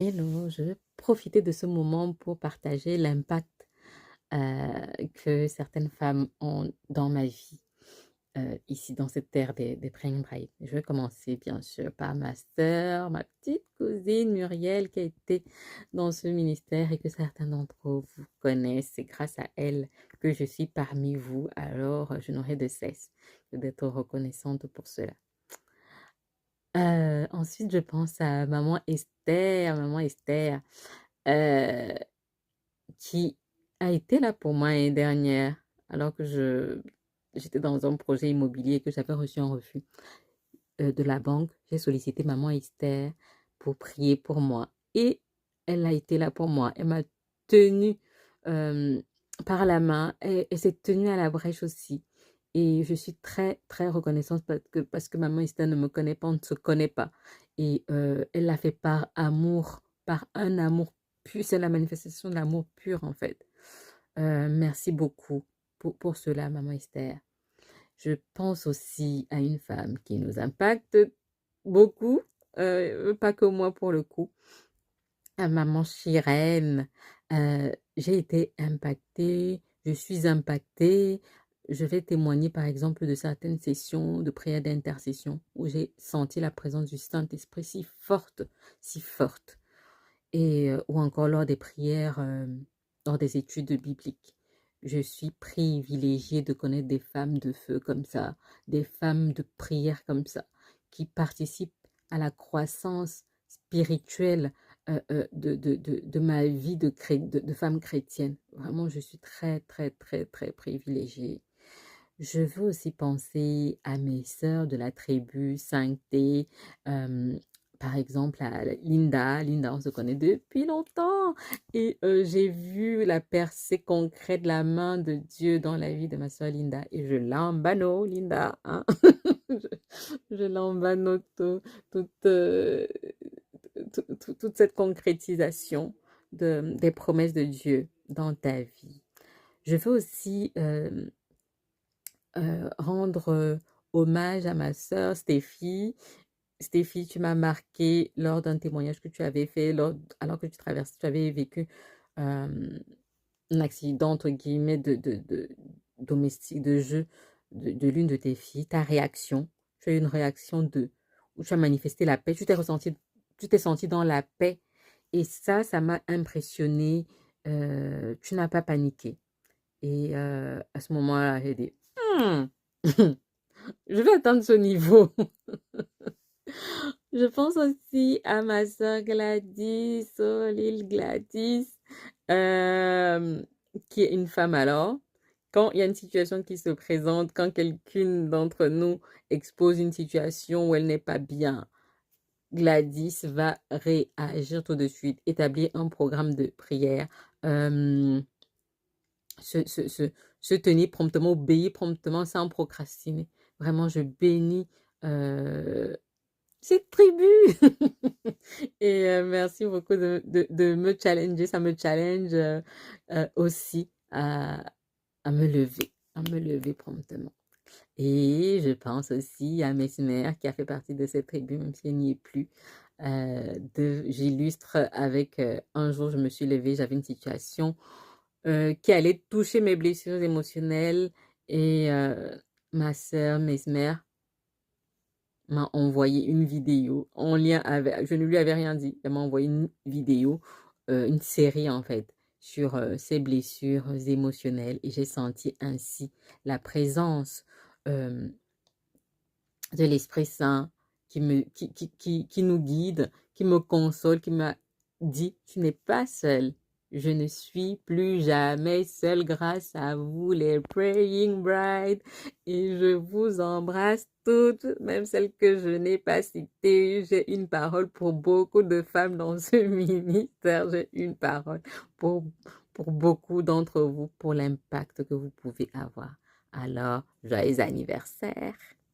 Hello, je vais profiter de ce moment pour partager l'impact que certaines femmes ont dans ma vie, ici dans cette terre des Praying Brides. Je vais commencer bien sûr par ma sœur, ma petite cousine Muriel qui a été dans ce ministère et que certains d'entre vous connaissent. C'est grâce à elle que je suis parmi vous, alors je n'aurai de cesse que d'être reconnaissante pour cela. Ensuite, je pense à maman Esther, heu, qui a été là pour moi l'année dernière, alors que j'étais dans un projet immobilier et que j'avais reçu un refus, de la banque. J'ai sollicité maman Esther pour prier pour moi et elle a été là pour moi. Elle m'a tenue, hem, par la main. Elle s'est tenue à la brèche aussi et je suis très, très reconnaissante parce que maman Esther ne me connaît pas, on ne se connaît pas et elle l'a fait par un amour pur. C'est la manifestation de l'amour pur, en fait. Merci beaucoup pour cela, maman Esther. Je pense aussi à une femme qui nous impacte beaucoup, pas que moi pour le coup, à maman Chirène. J'ai été impactée, je suis impactée. Je vais témoigner par exemple de certaines sessions de prière d'intercession où j'ai senti la présence du Saint-Esprit si forte. Et ou encore lors des prières, lors des études bibliques. Je suis privilégiée de connaître des femmes de feu comme ça, des femmes de prière comme ça, qui participent à la croissance spirituelle, de ma vie de femme chrétienne. Vraiment, je suis très, très, très, très privilégiée. Je veux aussi penser à mes sœurs de la tribu 5T, par exemple à Linda. Linda, on se connaît depuis longtemps et j'ai vu la percée concrète de la main de Dieu dans la vie de ma sœur Linda et je l'embano, Linda, hein. Je, je l'embano toute, toute cette concrétisation des promesses de Dieu dans ta vie. Je veux aussi rendre hommage à ma sœur Stéphie. Stéphie, tu m'as marqué lors d'un témoignage que tu avais fait alors que tu avais vécu euh, un accident, entre guillemets, de domestique, de jeu de l'une de tes filles. Ta réaction, tu as eu une réaction où tu as manifesté la paix, tu t'es senti dans la paix. Et ça m'a impressionné. Tu n'as pas paniqué. Et à ce moment-là, j'ai dit, hmm, je vais atteindre ce niveau. Je pense aussi à ma sœur Gladys, oh l'île Gladys, euh, qui est une femme alors. Quand il y a une situation qui se présente, quand quelqu'une d'entre nous expose une situation où elle n'est pas bien, Gladys va réagir tout de suite, établir un programme de prière, euh, se, se, se, se tenir promptement, obéir promptement sans procrastiner. Vraiment, je bénis cette tribu. Et merci beaucoup de me challenger. Ça me challenge aussi à me lever promptement. Et je pense aussi à Mesmer qui a fait partie de cette tribu, même si elle n'y est plus. J'illustre avec un jour, je me suis levée, j'avais une situation qui allait toucher mes blessures émotionnelles et ma sœur Mesmer m'a envoyé une vidéo en lien avec, je ne lui avais rien dit, elle m'a envoyé une vidéo, une série en fait, sur ses blessures émotionnelles et j'ai senti ainsi la présence euh, de l'Esprit Saint qui nous guide, qui me console, qui m'a dit, tu n'es pas seul. Je ne suis plus jamais seule grâce à vous, les Praying Brides. Et je vous embrasse toutes, même celles que je n'ai pas citées. J'ai une parole pour beaucoup de femmes dans ce ministère. J'ai une parole pour, pour beaucoup d'entre vous, pour l'impact que vous pouvez avoir. Alors, joyeux anniversaire!